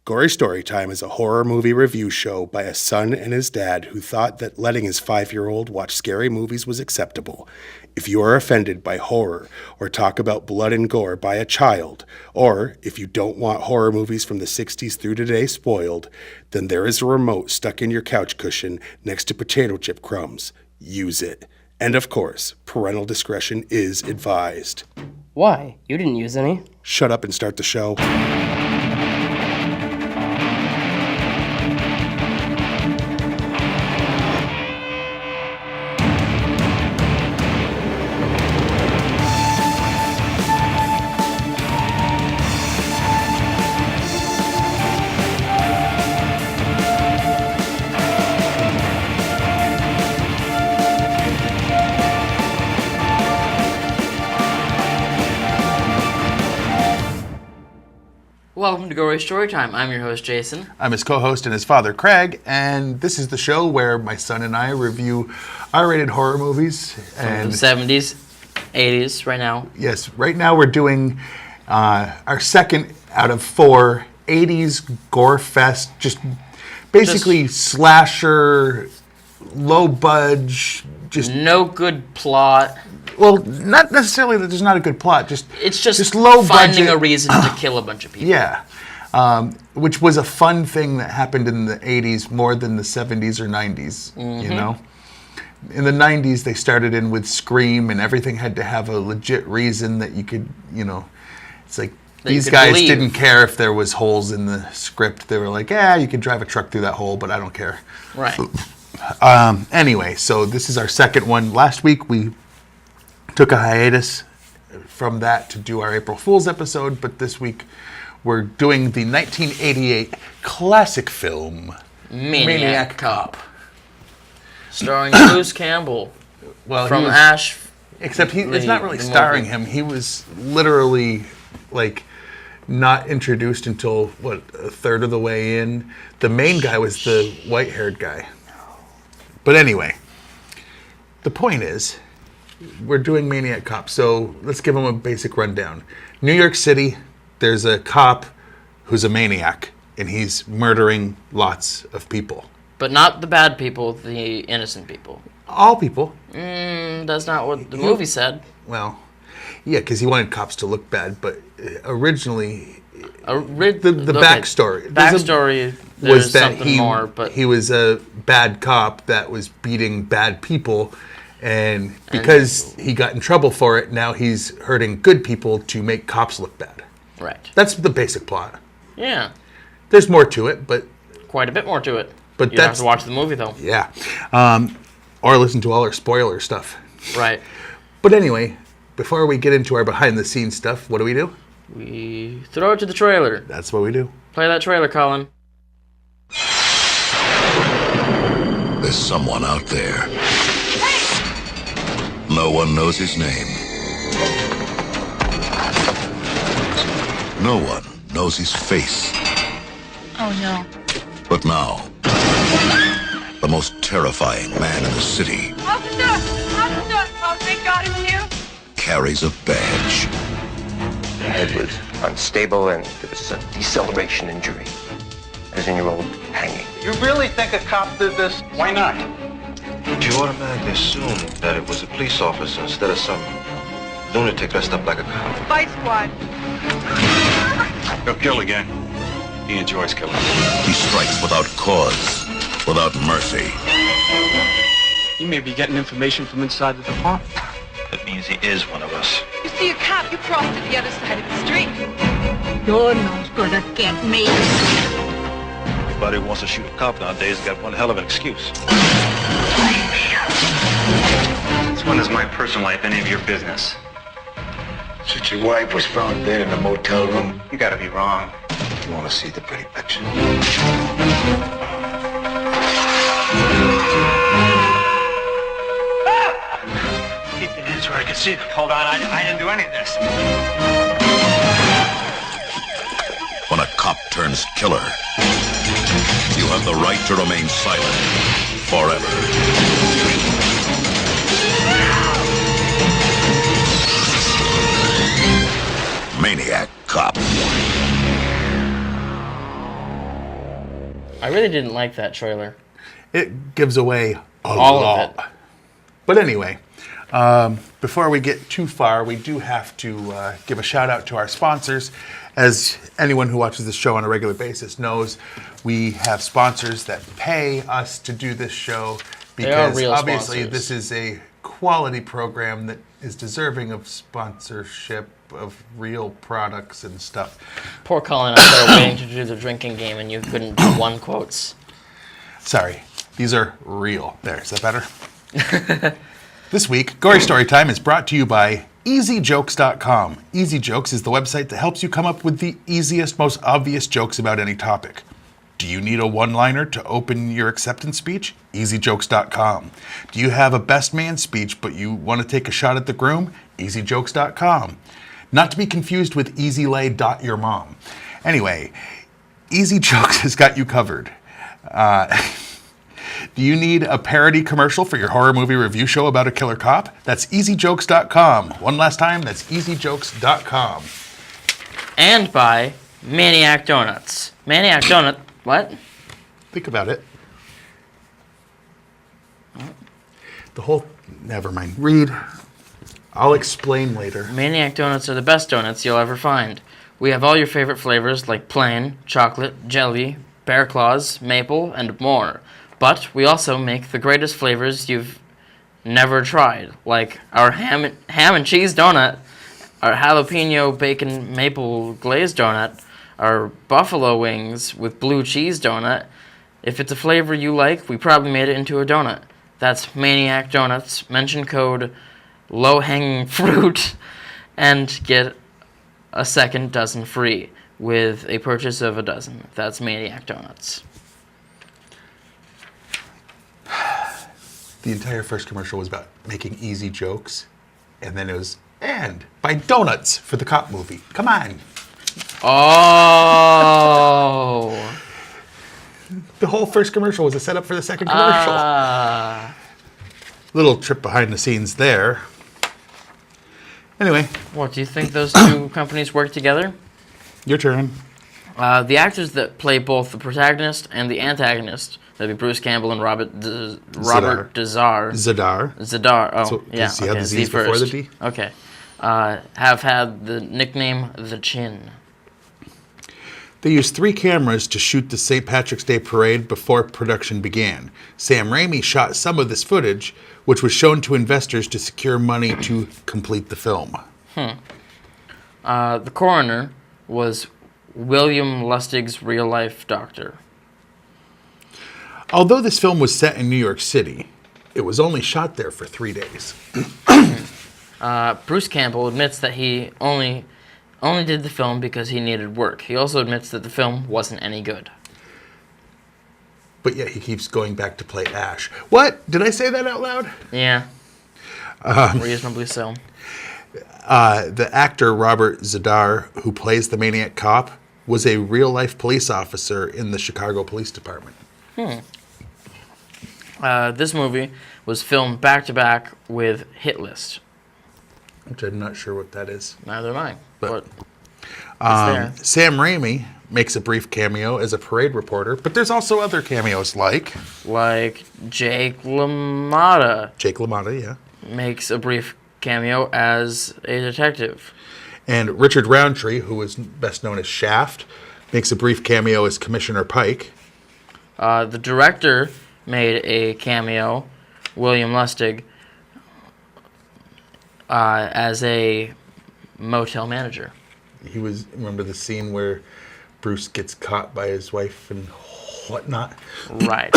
Gory Storytime is a horror movie review show by a son and his dad who thought that letting his 5-year-old watch scary movies was acceptable. If you are offended by horror or talk about blood and gore by a child, or if you don't want horror movies from the 60s through today spoiled, then there is a remote stuck in your couch cushion next to potato chip crumbs. Use it. And of course, parental discretion is advised. Why? You didn't use any. Shut up and start the show. Welcome to Gory Storytime. I'm your host, Jason. I'm his co-host and his father, Craig, and this is the show where my son and I review R-rated horror movies. From the 70s, 80s, right now. Yes, right now we're doing our second out of 4 80s gore fest, just basically slasher, low budge, just no good plot. Well, not necessarily that there's not a good plot, It's just low finding budget. a reason to kill a bunch of people. Yeah, which was a fun thing that happened in the 80s more than the 70s or 90s, you know? In the 90s, they started in with Scream, and everything had to have a legit reason that you could, it's like these guys didn't care if there was holes in the script. They were like, you could drive a truck through that hole, but I don't care. Right. Anyway, so this is our second one. Last week, we took a hiatus from that to do our April Fool's episode, but this week we're doing the 1988 classic film, Maniac Cop. Starring Bruce Campbell from Ash. Except it's not really starring him. He was literally, not introduced until, a third of the way in. The main guy was the white-haired guy. But anyway, the point is, we're doing Maniac Cop, so let's give them a basic rundown. New York City, there's a cop who's a maniac, and he's murdering lots of people. But not the bad people, the innocent people. All people. That's not what the movie said. Well, yeah, because he wanted cops to look bad, but originally, the backstory. Backstory was that he was a bad cop that was beating bad people. And because he got in trouble for it, now he's hurting good people to make cops look bad. Right. That's the basic plot. Yeah. There's more to it, but... Quite a bit more to it. But you have to watch the movie, though. Yeah. Or listen to all our spoiler stuff. Right. But anyway, before we get into our behind-the-scenes stuff, what do? We throw it to the trailer. That's what we do. Play that trailer, Colin. There's someone out there. No one knows his name. No one knows his face. Oh, no. But now, the most terrifying man in the city Officer! Oh, thank God it's you. carries a badge. The head was unstable and there was a deceleration injury. As in your old hanging. You really think a cop did this? Why not? You automatically assume that it was a police officer instead of some lunatic dressed up like a cop. Fight squad. He'll kill again. He enjoys killing. He strikes without cause, without mercy. You may be getting information from inside the department. That means he is one of us. You see a cop, you cross to the other side of the street. You're not gonna get me. Anybody who wants to shoot a cop nowadays has got one hell of an excuse. This one is my personal life, any of your business. Since your wife was found dead in the motel room, You gotta be wrong. you want to see the pretty picture. Keep your hands where I can see them. Hold on, I didn't do any of this. When a cop turns killer, you have the right to remain silent forever. Maniac Cop. I really didn't like that trailer. It gives away all of it. But anyway, before we get too far, we do have to give a shout out to our sponsors. As anyone who watches this show on a regular basis knows, we have sponsors that pay us to do this show because obviously this is a quality program that is deserving of sponsorship of real products and stuff. Poor Colin, I started waiting to do the drinking game and you couldn't do one quotes. Sorry, these are real. There, is that better? This week, Gory Storytime is brought to you by EasyJokes.com. Easy Jokes is the website that helps you come up with the easiest, most obvious jokes about any topic. Do you need a one-liner to open your acceptance speech? EasyJokes.com. Do you have a best man speech, but you want to take a shot at the groom? EasyJokes.com. Not to be confused with EasyLay.yourmom. Anyway, Easy Jokes has got you covered. Do you need a parody commercial for your horror movie review show about a killer cop? That's EasyJokes.com. One last time, that's EasyJokes.com. And by Maniac Donuts. Maniac Donut... What? Think about it. The whole... Never mind. Read. I'll explain later. Maniac Donuts are the best donuts you'll ever find. We have all your favorite flavors like plain, chocolate, jelly, bear claws, maple, and more. But we also make the greatest flavors you've never tried, like our ham and cheese donut, our jalapeno bacon maple glazed donut, our buffalo wings with blue cheese donut. If it's a flavor you like, we probably made it into a donut. That's Maniac Donuts. Mention code low-hanging fruit and get a second dozen free with a purchase of a dozen. That's Maniac Donuts. The entire first commercial was about making easy jokes, and then it was, and buy donuts for the cop movie. Come on. Oh. The whole first commercial was a setup for the second commercial. Little trip behind the scenes there. Anyway. What, do you think those two companies work together? Your turn. The actors that play both the protagonist and the antagonist, that'd be Bruce Campbell and Robert Zadar. Zadar. Oh, so, yeah. Does he have the Z before the D? Okay. Have had the nickname The Chin. They used 3 cameras to shoot the St. Patrick's Day parade before production began. Sam Raimi shot some of this footage, which was shown to investors to secure money to complete the film. The coroner was William Lustig's real-life doctor. Although this film was set in New York City, it was only shot there for 3 days. Bruce Campbell admits that he only did the film because he needed work. He also admits that the film wasn't any good. But yet he keeps going back to play Ash. What? Did I say that out loud? Yeah. Reasonably so. The actor Robert Zadar, who plays the Maniac Cop, was a real-life police officer in the Chicago Police Department. This movie was filmed back-to-back with Hit List. Which I'm not sure what that is. Neither am I. But Sam Raimi makes a brief cameo as a parade reporter, but there's also other cameos like Jake LaMotta. Jake LaMotta, yeah. Makes a brief cameo as a detective. And Richard Roundtree, who is best known as Shaft, makes a brief cameo as Commissioner Pike. The director made a cameo, William Lustig, as a motel manager. Remember the scene where Bruce gets caught by his wife and whatnot? Right.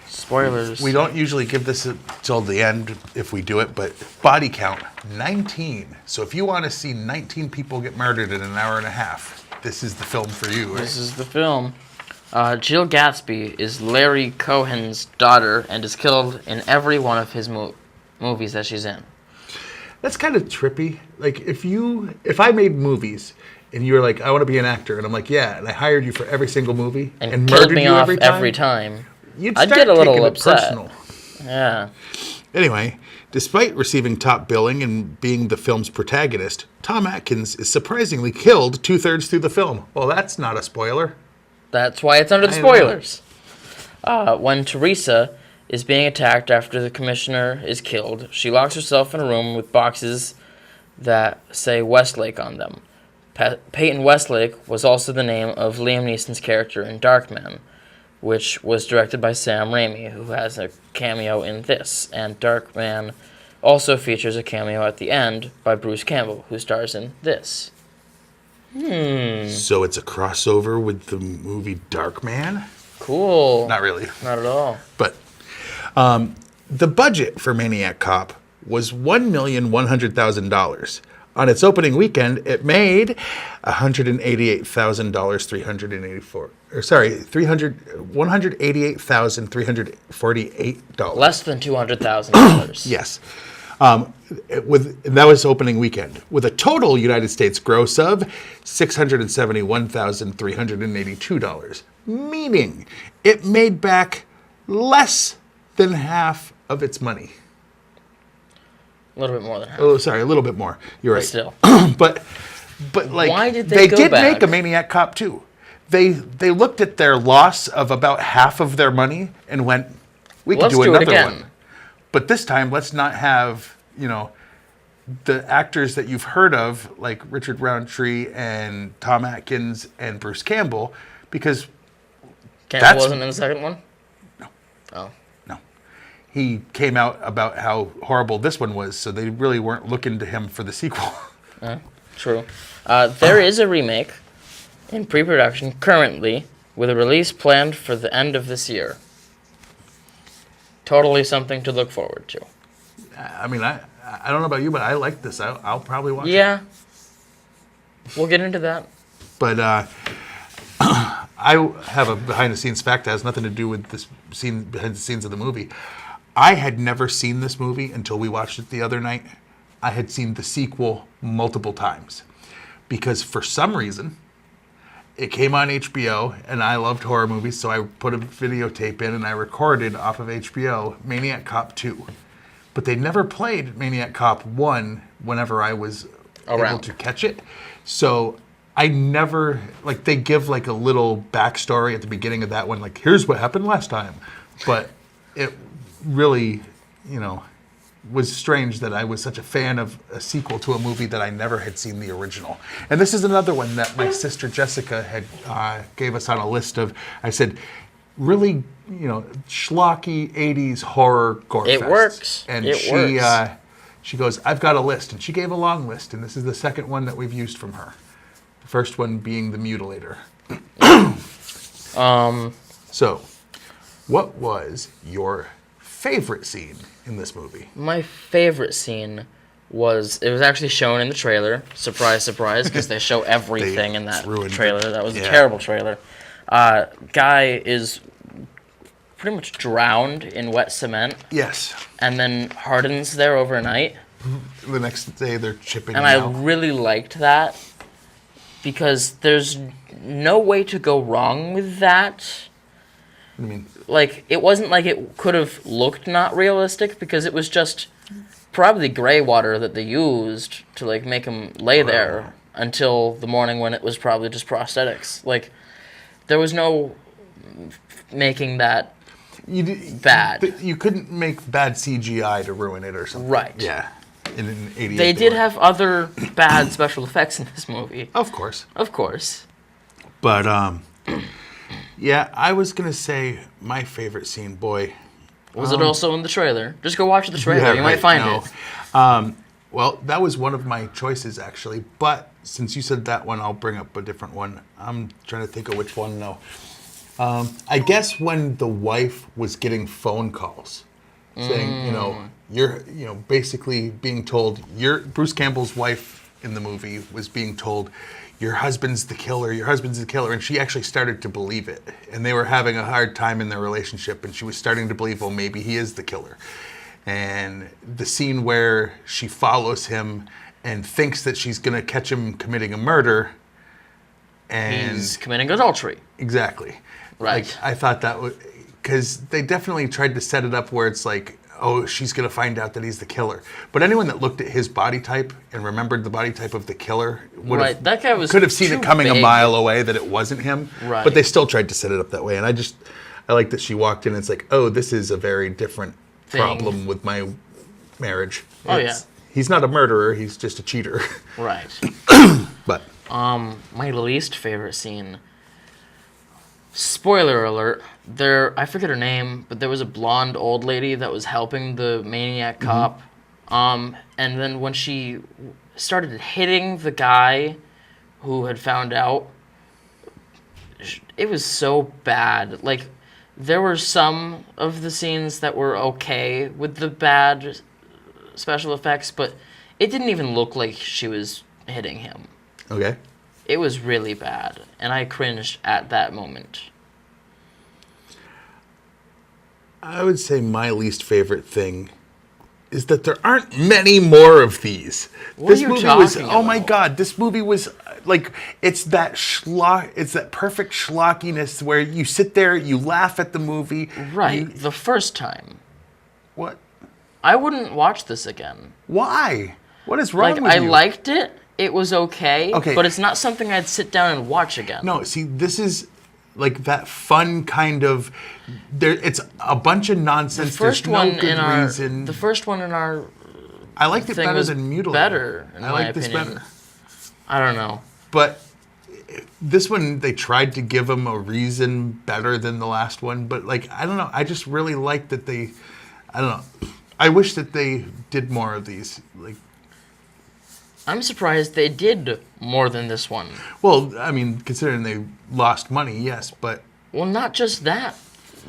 Spoilers. We don't usually give this till the end if we do it, but body count, 19. So if you want to see 19 people get murdered in an hour and a half, this is the film for you, right? This is the film. Jill Gatsby is Larry Cohen's daughter and is killed in every one of his movies that she's in. That's kind of trippy. Like, if I made movies and you were like, I want to be an actor, and I'm like, yeah, and I hired you for every single movie and killed murdered me you off every time, I'd get a little upset. Personal. Yeah. Anyway, despite receiving top billing and being the film's protagonist, Tom Atkins is surprisingly killed 2/3 through the film. Well, that's not a spoiler. That's why it's under the spoilers. When Teresa is being attacked after the commissioner is killed, she locks herself in a room with boxes that say Westlake on them. Peyton Westlake was also the name of Liam Neeson's character in Darkman, which was directed by Sam Raimi, who has a cameo in this. And Darkman also features a cameo at the end by Bruce Campbell, who stars in this. So it's a crossover with the movie Darkman? Cool. Not really. Not at all. But the budget for Maniac Cop was $1,100,000. On its opening weekend, it made $188,348. Less than $200,000. Yes. That was opening weekend, with a total United States gross of $671,382, meaning it made back less than half of its money. A little bit more than half. Oh, sorry, a little bit more. You're right. Still. but like, why did they go did back? make a Maniac Cop 2. They looked at their loss of about half of their money and went, we could do another one. But this time, let's not have, the actors that you've heard of, like Richard Roundtree and Tom Atkins and Bruce Campbell, because Campbell wasn't in the second one? No. Oh. No. He came out about how horrible this one was, so they really weren't looking to him for the sequel. True. There is a remake in pre-production currently, with a release planned for the end of this year. Totally something to look forward to. I mean, I don't know about you, but I like this. I'll probably watch it. Yeah. We'll get into that. But I have a behind-the-scenes fact that has nothing to do with this scene behind the scenes of the movie. I had never seen this movie until we watched it the other night. I had seen the sequel multiple times because for some reason it came on HBO, and I loved horror movies, so I put a videotape in and I recorded off of HBO Maniac Cop 2. But they never played Maniac Cop 1 whenever I was able to catch it. So I never, they give a little backstory at the beginning of that one, here's what happened last time. But it really, was strange that I was such a fan of a sequel to a movie that I never had seen the original. And this is another one that my sister Jessica had gave us on a list of, I said, really, schlocky 80s horror gore It fests. works. And it works. She goes, I've got a list. And she gave a long list, and this is the second one that we've used from her. The first one being The Mutilator. So, what was your favorite scene in this movie? My favorite scene it was actually shown in the trailer. Surprise, surprise, because they show everything in that trailer. That was a terrible trailer. Guy is pretty much drowned in wet cement. Yes. And then hardens there overnight. The next day they're chipping and him out. I really liked that because there's no way to go wrong with that. What do you mean? It wasn't like it could have looked not realistic because it was just probably gray water that they used to make him lay there until the morning when it was probably just prosthetics. There was no making that bad. You couldn't make bad CGI to ruin it or something. Right. Yeah. In 88. They did have other bad special effects in this movie. Of course. Of course. But, yeah, I was going to say my favorite scene, boy. Was it also in the trailer? Just go watch the trailer. You might find it. Well, that was one of my choices, actually. But since you said that one, I'll bring up a different one. I'm trying to think of which one now. I guess when the wife was getting phone calls saying, you're, basically being told, Bruce Campbell's wife in the movie was being told, your husband's the killer, and she actually started to believe it. And they were having a hard time in their relationship, and she was starting to believe, well, maybe he is the killer. And the scene where she follows him and thinks that she's going to catch him committing a murder. And he's committing adultery. Exactly. Right. I thought that was, because they definitely tried to set it up where it's oh, she's going to find out that he's the killer. But anyone that looked at his body type and remembered the body type of the killer that guy could have seen it coming big. a mile away that it wasn't him. Right. But they still tried to set it up that way. And I like that she walked in and it's like, oh, this is a very different problem with my marriage. He's not a murderer. He's just a cheater. Right. But my least favorite scene. Spoiler alert. I forget her name, but there was a blonde old lady that was helping the Maniac Cop. And then when she started hitting the guy who had found out, it was so bad. Like, there were some of the scenes that were okay with the bad special effects, but it didn't even look like she was hitting him. Okay. It was really bad, and I cringed at that moment. I would say my least favorite thing is that there aren't many more of these. What are you talking about? Oh my god, this movie was like, it's that perfect schlockiness where you sit there, you laugh at the movie. Right, the first time. What? I wouldn't watch this again. Why? What is wrong with you? I liked it. It was okay. Okay. But it's not something I'd sit down and watch again. No, see, this is like that fun kind of. It's a bunch of nonsense. There's no good reason. The first one in our. I liked it better than Mutilated. Better, in my this opinion. better. I don't know. But this one, they tried to give him a reason better than the last one. But like, I don't know. I just really like that they. I don't know. I wish that they did more of these. Like. I'm surprised they did more than this one. Well, I mean, considering they lost money, yes, but... Well, not just that.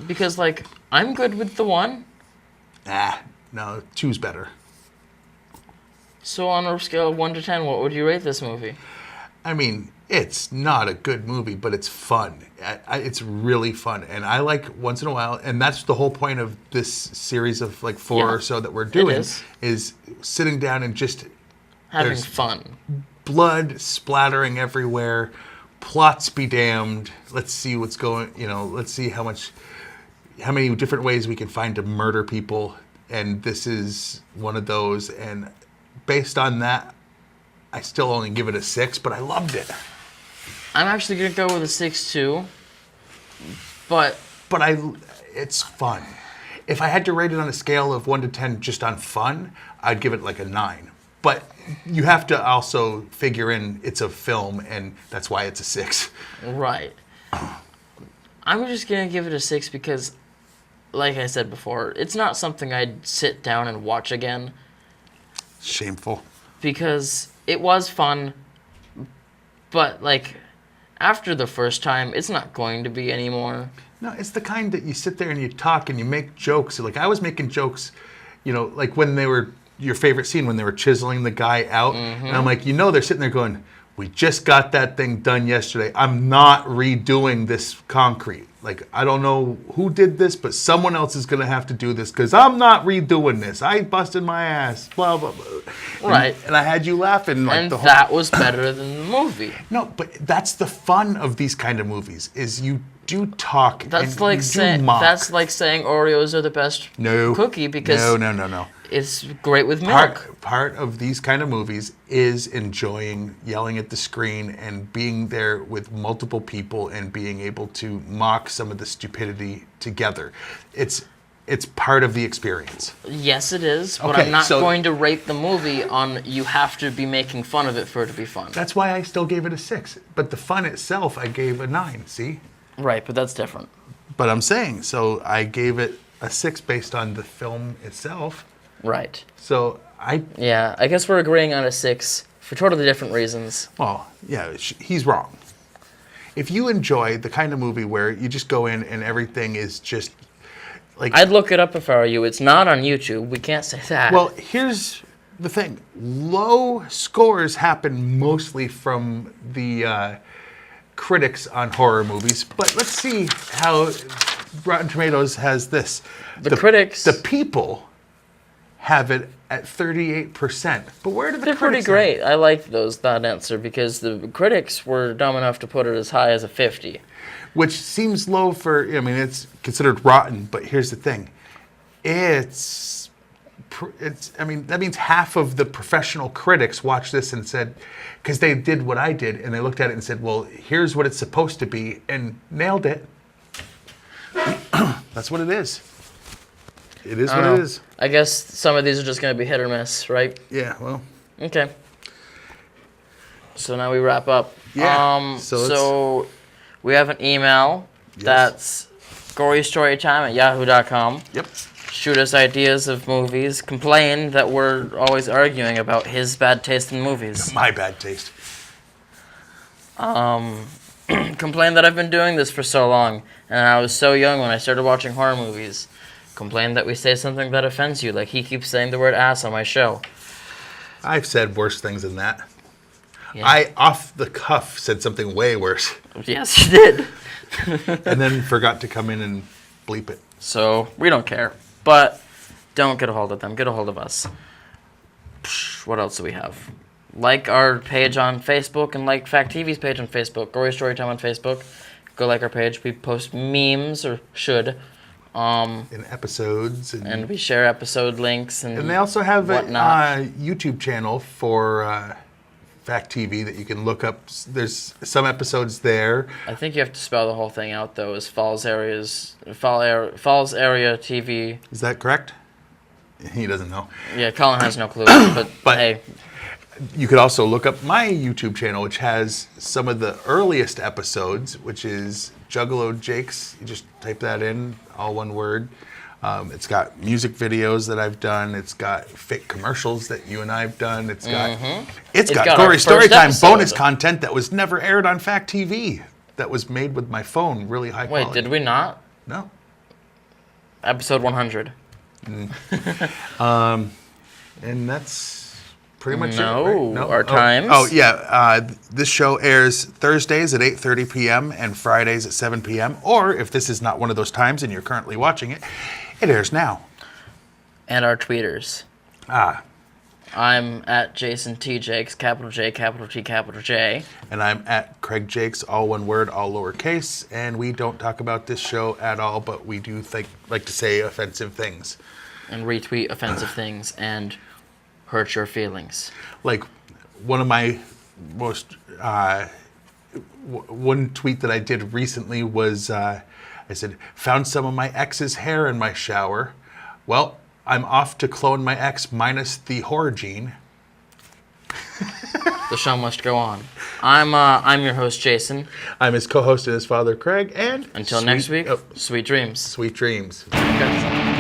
Because, like, I'm good with the one. No, two's better. So on a scale of 1 to 10, what would you rate this movie? I mean, it's not a good movie, but it's fun. It's really fun. And I like once in a while, and that's the whole point of this series of, like, 4 or so that we're doing, is sitting down and just... Having fun. Blood splattering everywhere. Plots be damned. Let's see what's going, let's see how many different ways we can find to murder people. And this is one of those. And based on that, I still only give it a 6, but I loved it. I'm actually going to go with a 6 too. But it's fun. If I had to rate it on a scale of 1 to 10 just on fun, I'd give it like a 9. But you have to also figure in it's a film, and that's why it's a 6. Right. I'm just going to give it a 6 because, like I said before, it's not something I'd sit down and watch again. Shameful. Because it was fun, but, like, after the first time, it's not going to be anymore. No, it's the kind that you sit there and you talk and you make jokes. Like, I was making jokes, like when they were... Your favorite scene when they were chiseling the guy out. And I'm like, they're sitting there going, we just got that thing done yesterday. I'm not redoing this concrete. Like, I don't know who did this, but someone else is going to have to do this because I'm not redoing this. I busted my ass, blah, blah, blah. Right. And I had you laughing. Like, and that was better than the movie. No, but that's the fun of these kind of movies, is you do talk that's and like you saying, do mock. That's like saying Oreos are the best cookie because... No. It's great with milk. Part of these kind of movies is enjoying yelling at the screen and being there with multiple people and being able to mock some of the stupidity together. It's part of the experience. Yes, it is, but Okay, I'm not going to rate the movie on you have to be making fun of it for it to be fun. That's why I still gave it a 6. But the fun itself, I gave a 9, see? Right, but that's different. But I'm saying, so I gave it a 6 based on the film itself. Right. So Yeah, I guess we're agreeing on a 6 for totally different reasons. Well, yeah, he's wrong. If you enjoy the kind of movie where you just go in and everything is just like... I'd look it up if I were you. It's not on YouTube. We can't say that. Well, here's the thing. Low scores happen mostly from the critics on horror movies. But let's see how Rotten Tomatoes has this. The critics... The people... have it at 38%. But where did the They're pretty critics great. I like that answer because the critics were dumb enough to put it as high as a 50. Which seems low for, it's considered rotten, but here's the thing. It's I mean, that means half of the professional critics watched this and said, because they did what I did, and they looked at it and said, well, here's what it's supposed to be, and nailed it. That's what it is. It is what it is. I guess some of these are just going to be hit or miss, right? Yeah, well. Okay. So now we wrap up. Yeah. So we have an email. Yes. That's gorystorytime@yahoo.com. Yep. Shoot us ideas of movies. Complain that we're always arguing about his bad taste in movies. My bad taste. Complain that I've been doing this for so long, and I was so young when I started watching horror movies. Complain that we say something that offends you, like he keeps saying the word ass on my show. I've said worse things than that. Yeah. I, off the cuff, said something way worse. Yes, you did. And then forgot to come in and bleep it. So, we don't care. But don't get a hold of them. Get a hold of us. What else do we have? Like our page on Facebook and like Fact TV's page on Facebook. Gory Storytime on Facebook. Go like our page. We post memes, or should. In episodes. And we share episode links and they also have a YouTube channel for Fact TV that you can look up. There's some episodes there. I think you have to spell the whole thing out, though, as Falls Area TV. Is that correct? He doesn't know. Yeah, Colin has no clue. But hey. You could also look up my YouTube channel, which has some of the earliest episodes, which is Juggalo Jake's. You just type that in, all one word. It's got music videos that I've done. It's got fake commercials that you and I have done. It's got Gory Storytime bonus content that was never aired on Fact TV. That was made with my phone, really high quality. Wait, did we not? No. Episode 100. And that's pretty much it. Right? No, our times. Oh yeah, this show airs Thursdays at 8:30 p.m. and Fridays at 7 p.m. Or if this is not one of those times and you're currently watching it, it airs now. And our tweeters. I'm at Jason T. Jakes, capital J, capital T, capital J. And I'm at Craig Jakes, all one word, all lowercase. And we don't talk about this show at all, but we do like to say offensive things. And retweet offensive things and hurt your feelings. Like one of my most one tweet that I did recently was I said, found some of my ex's hair in my shower. Well, I'm off to clone my ex minus the horror gene. The show must go on. I'm your host, Jason. I'm his co-host and his father, Craig. And until next week, sweet dreams. Sweet dreams. Okay.